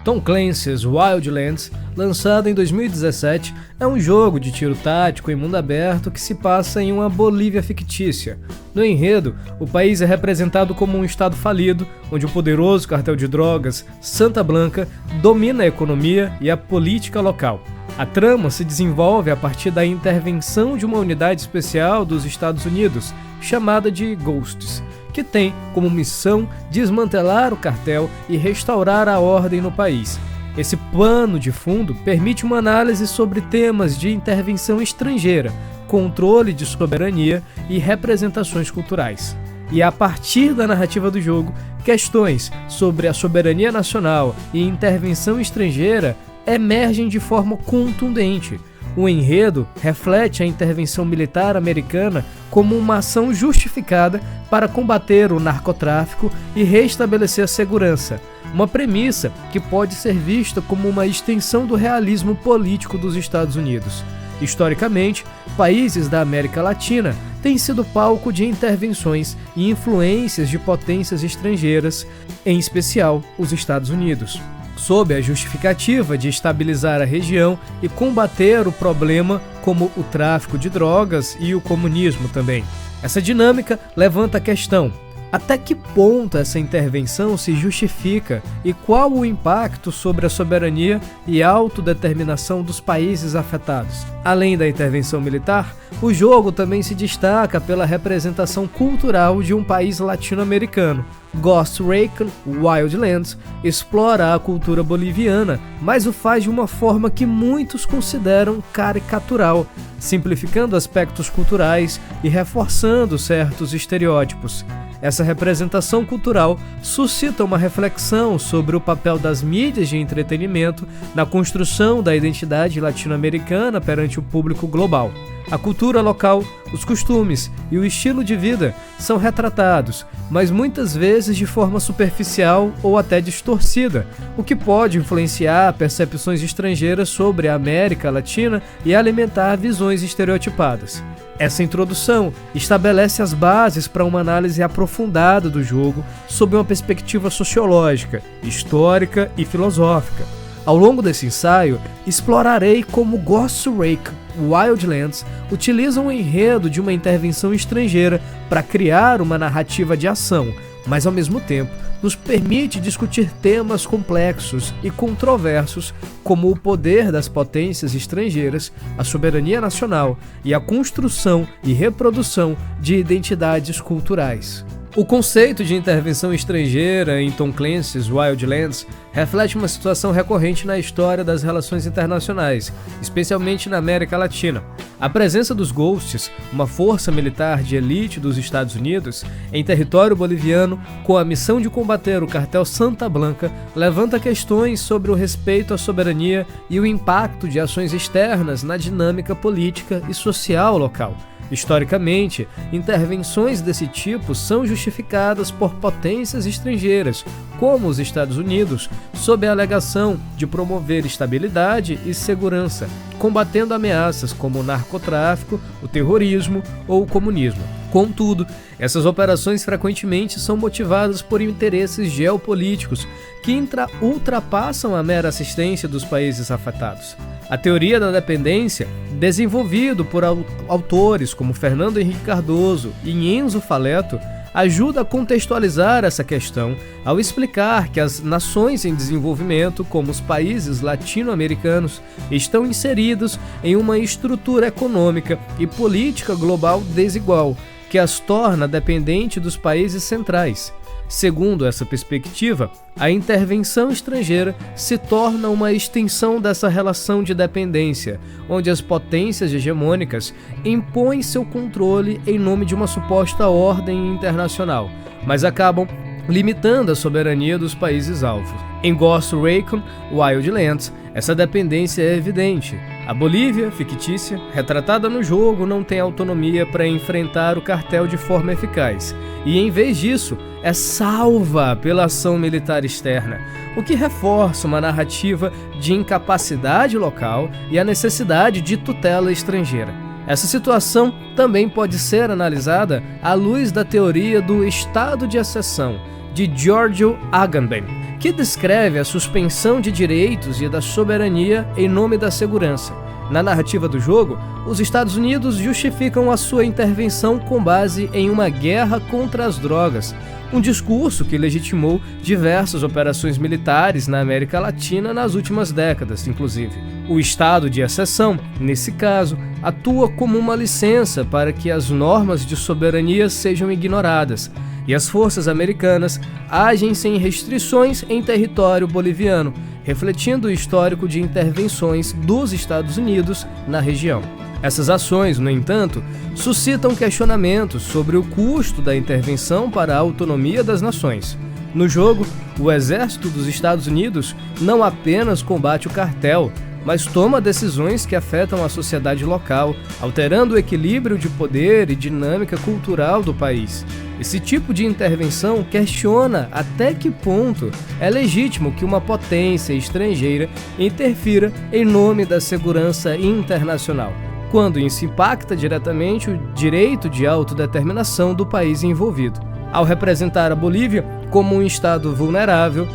Tom Clancy's Wildlands, lançado em 2017, é um jogo de tiro tático em mundo aberto que se passa em uma Bolívia fictícia. No enredo, o país é representado como um estado falido, onde o poderoso cartel de drogas Santa Blanca domina a economia e a política local. A trama se desenvolve a partir da intervenção de uma unidade especial dos Estados Unidos, chamada de Ghosts, que tem como missão desmantelar o cartel e restaurar a ordem no país. Esse pano de fundo permite uma análise sobre temas de intervenção estrangeira, controle de soberania e representações culturais. E a partir da narrativa do jogo, questões sobre a soberania nacional e intervenção estrangeira emergem de forma contundente. O enredo reflete a intervenção militar americana como uma ação justificada para combater o narcotráfico e restabelecer a segurança, uma premissa que pode ser vista como uma extensão do realismo político dos Estados Unidos. Historicamente, países da América Latina têm sido palco de intervenções e influências de potências estrangeiras, em especial os Estados Unidos, sob a justificativa de estabilizar a região e combater o problema como o tráfico de drogas e o comunismo também. Essa dinâmica levanta a questão: até que ponto essa intervenção se justifica e qual o impacto sobre a soberania e autodeterminação dos países afetados? Além da intervenção militar, o jogo também se destaca pela representação cultural de um país latino-americano. Ghost Recon Wildlands explora a cultura boliviana, mas o faz de uma forma que muitos consideram caricatural, simplificando aspectos culturais e reforçando certos estereótipos. Essa representação cultural suscita uma reflexão sobre o papel das mídias de entretenimento na construção da identidade latino-americana perante o público global. A cultura local, os costumes e o estilo de vida são retratados, mas muitas vezes de forma superficial ou até distorcida, o que pode influenciar percepções estrangeiras sobre a América Latina e alimentar visões estereotipadas. Essa introdução estabelece as bases para uma análise aprofundada do jogo sob uma perspectiva sociológica, histórica e filosófica. Ao longo desse ensaio, explorarei como Ghost Recon Wildlands utiliza um enredo de uma intervenção estrangeira para criar uma narrativa de ação, mas ao mesmo tempo nos permite discutir temas complexos e controversos como o poder das potências estrangeiras, a soberania nacional e a construção e reprodução de identidades culturais. O conceito de intervenção estrangeira em Tom Clancy's Wildlands reflete uma situação recorrente na história das relações internacionais, especialmente na América Latina. A presença dos Ghosts, uma força militar de elite dos Estados Unidos, em território boliviano com a missão de combater o cartel Santa Blanca, levanta questões sobre o respeito à soberania e o impacto de ações externas na dinâmica política e social local. Historicamente, intervenções desse tipo são justificadas por potências estrangeiras, como os Estados Unidos, sob a alegação de promover estabilidade e segurança, combatendo ameaças como o narcotráfico, o terrorismo ou o comunismo. Contudo, essas operações frequentemente são motivadas por interesses geopolíticos que ultrapassam a mera assistência dos países afetados. A teoria da dependência, desenvolvido por autores como Fernando Henrique Cardoso e Enzo Faleto, ajuda a contextualizar essa questão ao explicar que as nações em desenvolvimento, como os países latino-americanos, estão inseridos em uma estrutura econômica e política global desigual, que as torna dependentes dos países centrais. Segundo essa perspectiva, a intervenção estrangeira se torna uma extensão dessa relação de dependência, onde as potências hegemônicas impõem seu controle em nome de uma suposta ordem internacional, mas acabam limitando a soberania dos países-alvo. Em Ghost Recon Wildlands, essa dependência é evidente. A Bolívia, fictícia, retratada no jogo, não tem autonomia para enfrentar o cartel de forma eficaz, e em vez disso, é salva pela ação militar externa, o que reforça uma narrativa de incapacidade local e a necessidade de tutela estrangeira. Essa situação também pode ser analisada à luz da teoria do estado de exceção, de Giorgio Agamben, que descreve a suspensão de direitos e da soberania em nome da segurança. Na narrativa do jogo, os Estados Unidos justificam a sua intervenção com base em uma guerra contra as drogas, um discurso que legitimou diversas operações militares na América Latina nas últimas décadas, inclusive. O estado de exceção, nesse caso, atua como uma licença para que as normas de soberania sejam ignoradas, e as forças americanas agem sem restrições em território boliviano, refletindo o histórico de intervenções dos Estados Unidos na região. Essas ações, no entanto, suscitam questionamentos sobre o custo da intervenção para a autonomia das nações. No jogo, o exército dos Estados Unidos não apenas combate o cartel, mas toma decisões que afetam a sociedade local, alterando o equilíbrio de poder e dinâmica cultural do país. Esse tipo de intervenção questiona até que ponto é legítimo que uma potência estrangeira interfira em nome da segurança internacional, quando isso impacta diretamente o direito de autodeterminação do país envolvido. Ao representar a Bolívia como um estado vulnerável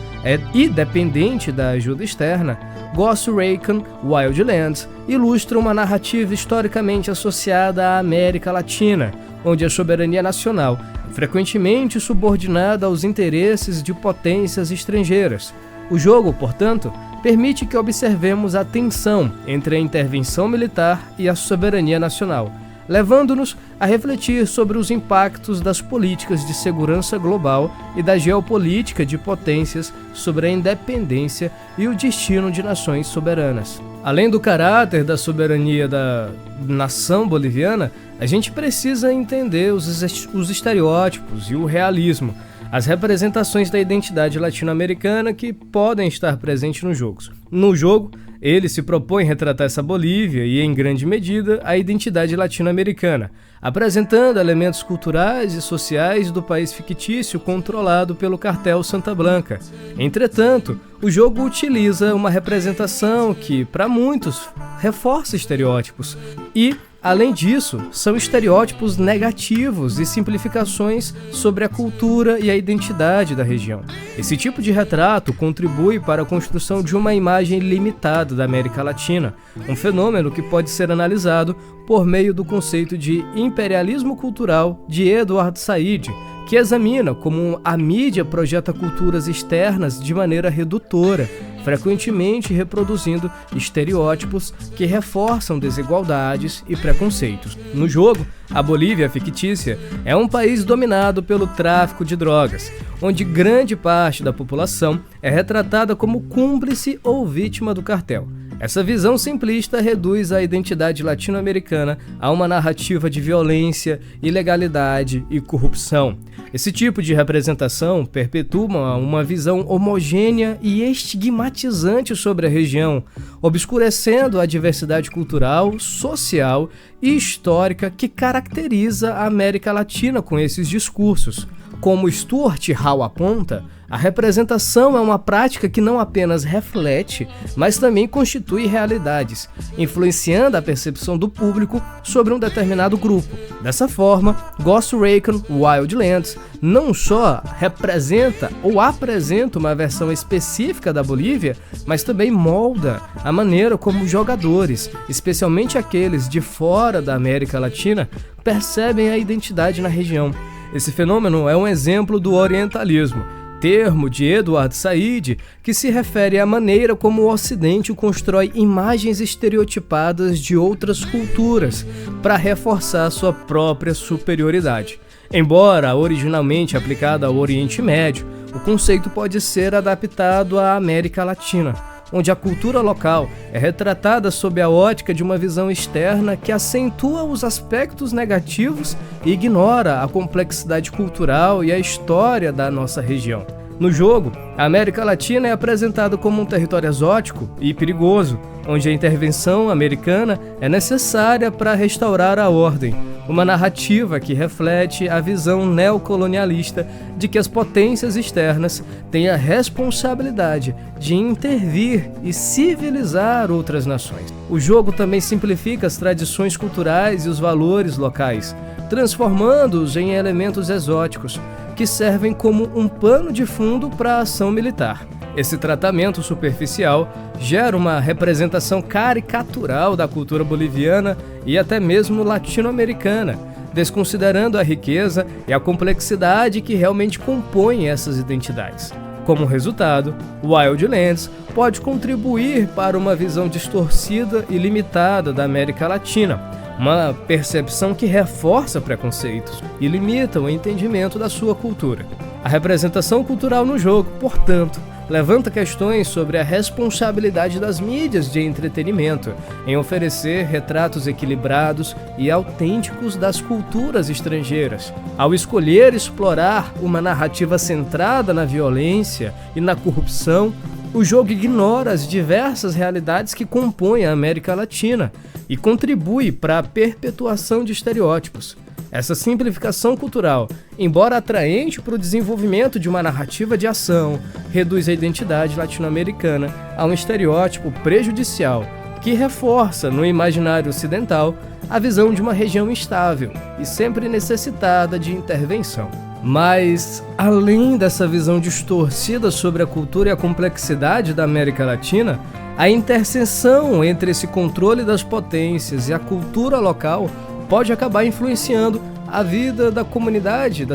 e dependente da ajuda externa, Ghost Recon Wildlands ilustra uma narrativa historicamente associada à América Latina, onde a soberania nacional é frequentemente subordinada aos interesses de potências estrangeiras. O jogo, portanto, permite que observemos a tensão entre a intervenção militar e a soberania nacional, levando-nos a refletir sobre os impactos das políticas de segurança global e da geopolítica de potências sobre a independência e o destino de nações soberanas. Além do caráter da soberania da nação boliviana, a gente precisa entender os estereótipos e o realismo, as representações da identidade latino-americana que podem estar presentes nos jogos. No jogo, ele se propõe retratar essa Bolívia e, em grande medida, a identidade latino-americana, apresentando elementos culturais e sociais do país fictício controlado pelo cartel Santa Blanca. Entretanto, o jogo utiliza uma representação que, para muitos, reforça estereótipos e, além disso, são estereótipos negativos e simplificações sobre a cultura e a identidade da região. Esse tipo de retrato contribui para a construção de uma imagem limitada da América Latina, um fenômeno que pode ser analisado por meio do conceito de imperialismo cultural de Edward Said, que examina como a mídia projeta culturas externas de maneira redutora, frequentemente reproduzindo estereótipos que reforçam desigualdades e preconceitos. No jogo, a Bolívia fictícia é um país dominado pelo tráfico de drogas, onde grande parte da população é retratada como cúmplice ou vítima do cartel. Essa visão simplista reduz a identidade latino-americana a uma narrativa de violência, ilegalidade e corrupção. Esse tipo de representação perpetua uma visão homogênea e estigmatizante sobre a região, obscurecendo a diversidade cultural, social e histórica que caracteriza a América Latina com esses discursos. Como Stuart Hall aponta, a representação é uma prática que não apenas reflete, mas também constitui realidades, influenciando a percepção do público sobre um determinado grupo. Dessa forma, Ghost Recon Wildlands não só representa ou apresenta uma versão específica da Bolívia, mas também molda a maneira como jogadores, especialmente aqueles de fora da América Latina, percebem a identidade na região. Esse fenômeno é um exemplo do orientalismo, termo de Edward Said, que se refere à maneira como o Ocidente constrói imagens estereotipadas de outras culturas para reforçar sua própria superioridade. Embora originalmente aplicado ao Oriente Médio, o conceito pode ser adaptado à América Latina, onde a cultura local é retratada sob a ótica de uma visão externa que acentua os aspectos negativos e ignora a complexidade cultural e a história da nossa região. No jogo, a América Latina é apresentada como um território exótico e perigoso, onde a intervenção americana é necessária para restaurar a ordem, uma narrativa que reflete a visão neocolonialista de que as potências externas têm a responsabilidade de intervir e civilizar outras nações. O jogo também simplifica as tradições culturais e os valores locais, transformando-os em elementos exóticos, que servem como um pano de fundo para a ação militar. Esse tratamento superficial gera uma representação caricatural da cultura boliviana e até mesmo latino-americana, desconsiderando a riqueza e a complexidade que realmente compõem essas identidades. Como resultado, Wildlands pode contribuir para uma visão distorcida e limitada da América Latina, uma percepção que reforça preconceitos e limita o entendimento da sua cultura. A representação cultural no jogo, portanto, levanta questões sobre a responsabilidade das mídias de entretenimento em oferecer retratos equilibrados e autênticos das culturas estrangeiras. Ao escolher explorar uma narrativa centrada na violência e na corrupção, o jogo ignora as diversas realidades que compõem a América Latina e contribui para a perpetuação de estereótipos. Essa simplificação cultural, embora atraente para o desenvolvimento de uma narrativa de ação, reduz a identidade latino-americana a um estereótipo prejudicial que reforça no imaginário ocidental a visão de uma região instável e sempre necessitada de intervenção. Mas, além dessa visão distorcida sobre a cultura e a complexidade da América Latina, a interseção entre esse controle das potências e a cultura local pode acabar influenciando a vida da comunidade,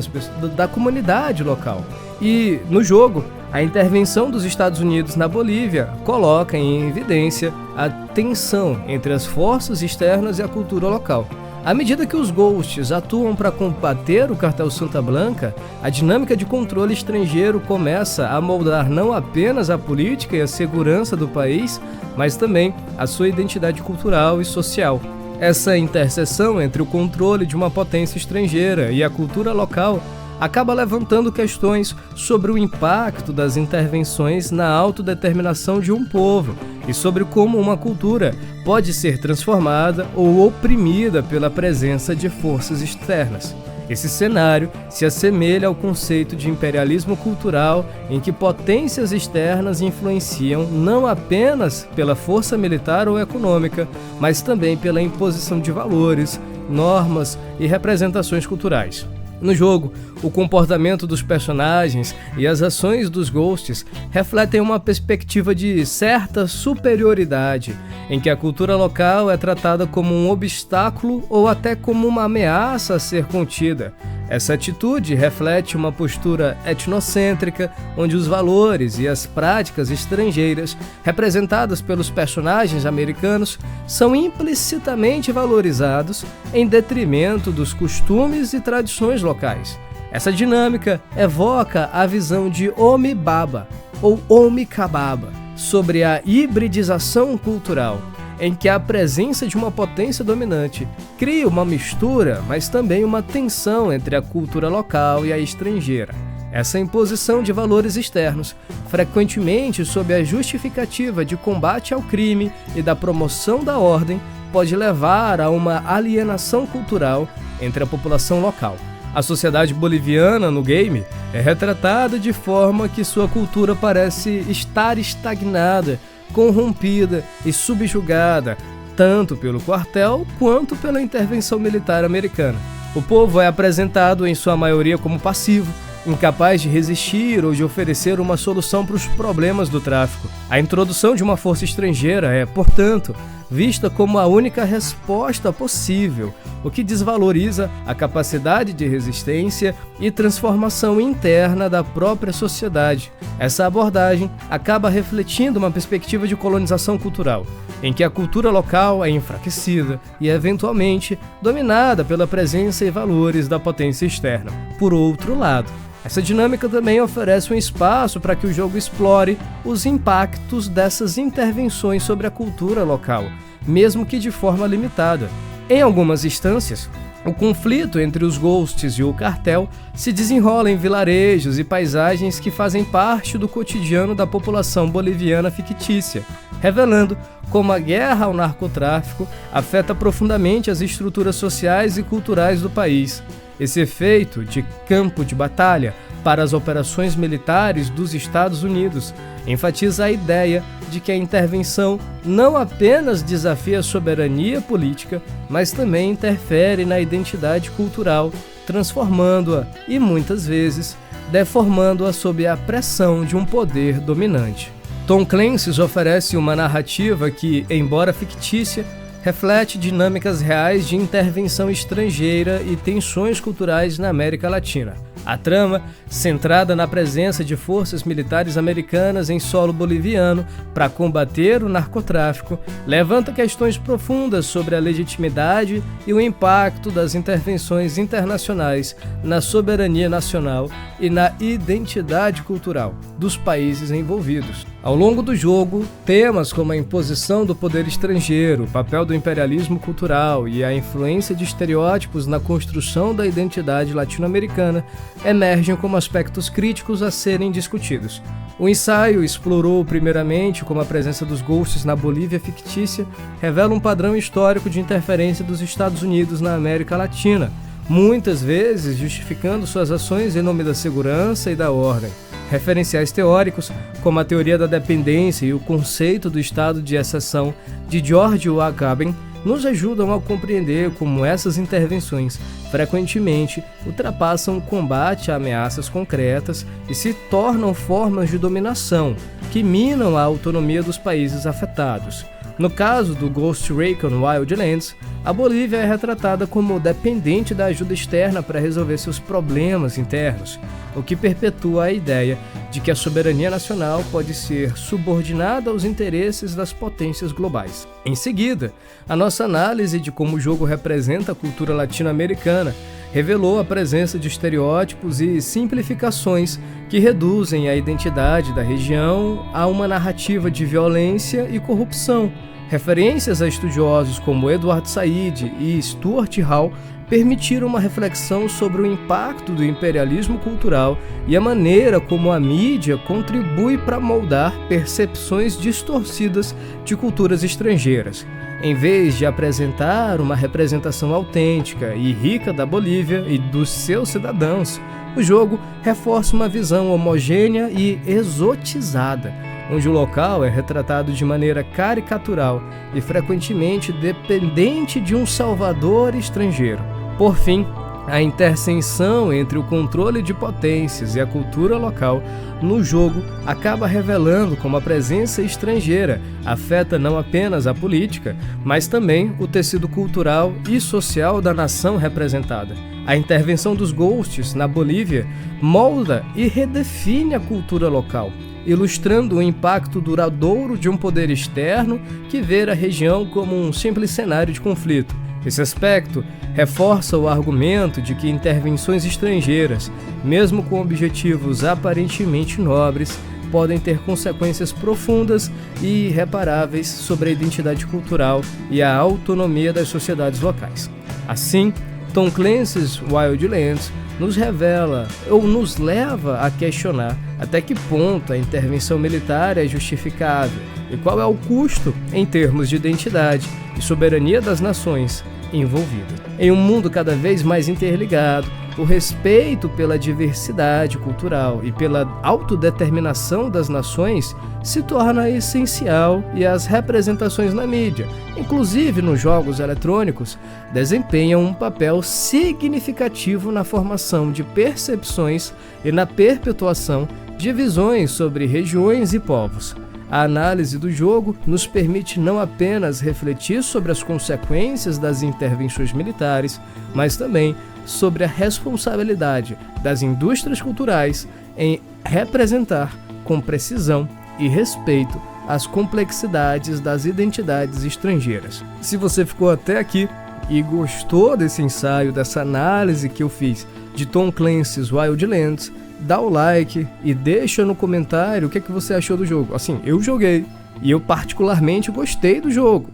da comunidade local. E, no jogo, a intervenção dos Estados Unidos na Bolívia coloca em evidência a tensão entre as forças externas e a cultura local. À medida que os Ghosts atuam para combater o cartel Santa Blanca, a dinâmica de controle estrangeiro começa a moldar não apenas a política e a segurança do país, mas também a sua identidade cultural e social. Essa interseção entre o controle de uma potência estrangeira e a cultura local acaba levantando questões sobre o impacto das intervenções na autodeterminação de um povo e sobre como uma cultura pode ser transformada ou oprimida pela presença de forças externas. Esse cenário se assemelha ao conceito de imperialismo cultural, em que potências externas influenciam não apenas pela força militar ou econômica, mas também pela imposição de valores, normas e representações culturais. No jogo, o comportamento dos personagens e as ações dos Ghosts refletem uma perspectiva de certa superioridade, em que a cultura local é tratada como um obstáculo ou até como uma ameaça a ser contida. Essa atitude reflete uma postura etnocêntrica, onde os valores e as práticas estrangeiras representadas pelos personagens americanos são implicitamente valorizados em detrimento dos costumes e tradições locais. Essa dinâmica evoca a visão de Homi Bhabha, ou Homi Kababa, sobre a hibridização cultural, em que a presença de uma potência dominante cria uma mistura, mas também uma tensão entre a cultura local e a estrangeira. Essa imposição de valores externos, frequentemente sob a justificativa de combate ao crime e da promoção da ordem, pode levar a uma alienação cultural entre a população local. A sociedade boliviana no game é retratada de forma que sua cultura parece estar estagnada, corrompida e subjugada, tanto pelo quartel quanto pela intervenção militar americana. O povo é apresentado em sua maioria como passivo, incapaz de resistir ou de oferecer uma solução para os problemas do tráfico. A introdução de uma força estrangeira é, portanto, vista como a única resposta possível, o que desvaloriza a capacidade de resistência e transformação interna da própria sociedade. Essa abordagem acaba refletindo uma perspectiva de colonização cultural, em que a cultura local é enfraquecida e, eventualmente, dominada pela presença e valores da potência externa. Por outro lado, essa dinâmica também oferece um espaço para que o jogo explore os impactos dessas intervenções sobre a cultura local, mesmo que de forma limitada. Em algumas instâncias, o conflito entre os Ghosts e o cartel se desenrola em vilarejos e paisagens que fazem parte do cotidiano da população boliviana fictícia, revelando como a guerra ao narcotráfico afeta profundamente as estruturas sociais e culturais do país. Esse efeito de campo de batalha para as operações militares dos Estados Unidos enfatiza a ideia de que a intervenção não apenas desafia a soberania política, mas também interfere na identidade cultural transformando-a e, muitas vezes, deformando-a sob a pressão de um poder dominante. Tom Clancy oferece uma narrativa que, embora fictícia, reflete dinâmicas reais de intervenção estrangeira e tensões culturais na América Latina. A trama, centrada na presença de forças militares americanas em solo boliviano para combater o narcotráfico, levanta questões profundas sobre a legitimidade e o impacto das intervenções internacionais na soberania nacional e na identidade cultural dos países envolvidos. Ao longo do jogo, temas como a imposição do poder estrangeiro, o papel do imperialismo cultural e a influência de estereótipos na construção da identidade latino-americana emergem como aspectos críticos a serem discutidos. O ensaio explorou primeiramente como a presença dos Ghosts na Bolívia fictícia revela um padrão histórico de interferência dos Estados Unidos na América Latina, muitas vezes justificando suas ações em nome da segurança e da ordem. Referenciais teóricos, como a teoria da dependência e o conceito do estado de exceção de George Washington, nos ajudam a compreender como essas intervenções frequentemente ultrapassam o combate a ameaças concretas e se tornam formas de dominação que minam a autonomia dos países afetados. No caso do Ghost Recon Wildlands, a Bolívia é retratada como dependente da ajuda externa para resolver seus problemas internos, o que perpetua a ideia de que a soberania nacional pode ser subordinada aos interesses das potências globais. Em seguida, a nossa análise de como o jogo representa a cultura latino-americana revelou a presença de estereótipos e simplificações que reduzem a identidade da região a uma narrativa de violência e corrupção. Referências a estudiosos como Edward Said e Stuart Hall permitiram uma reflexão sobre o impacto do imperialismo cultural e a maneira como a mídia contribui para moldar percepções distorcidas de culturas estrangeiras. Em vez de apresentar uma representação autêntica e rica da Bolívia e dos seus cidadãos, o jogo reforça uma visão homogênea e exotizada, onde o local é retratado de maneira caricatural e frequentemente dependente de um salvador estrangeiro. Por fim, a interseção entre o controle de potências e a cultura local no jogo acaba revelando como a presença estrangeira afeta não apenas a política, mas também o tecido cultural e social da nação representada. A intervenção dos Ghosts na Bolívia molda e redefine a cultura local, ilustrando o impacto duradouro de um poder externo que vê a região como um simples cenário de conflito. Esse aspecto reforça o argumento de que intervenções estrangeiras, mesmo com objetivos aparentemente nobres, podem ter consequências profundas e irreparáveis sobre a identidade cultural e a autonomia das sociedades locais. Assim, Tom Clancy's Wildlands nos revela ou nos leva a questionar até que ponto a intervenção militar é justificável e qual é o custo em termos de identidade e soberania das nações envolvidas. Em um mundo cada vez mais interligado, o respeito pela diversidade cultural e pela autodeterminação das nações se torna essencial e as representações na mídia, inclusive nos jogos eletrônicos, desempenham um papel significativo na formação de percepções e na perpetuação de visões sobre regiões e povos. A análise do jogo nos permite não apenas refletir sobre as consequências das intervenções militares, mas também sobre a responsabilidade das indústrias culturais em representar com precisão e respeito as complexidades das identidades estrangeiras. Se você ficou até aqui e gostou desse ensaio, dessa análise que eu fiz de Tom Clancy's Wildlands, dá o like e deixa no comentário o que você achou do jogo. Assim, eu joguei e eu particularmente gostei do jogo.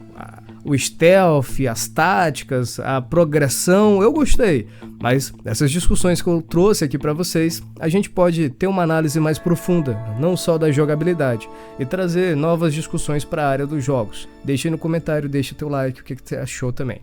O stealth, as táticas, a progressão, eu gostei. Mas essas discussões que eu trouxe aqui para vocês, a gente pode ter uma análise mais profunda, não só da jogabilidade, e trazer novas discussões para a área dos jogos. Deixe no comentário, deixe teu like, o que você achou também.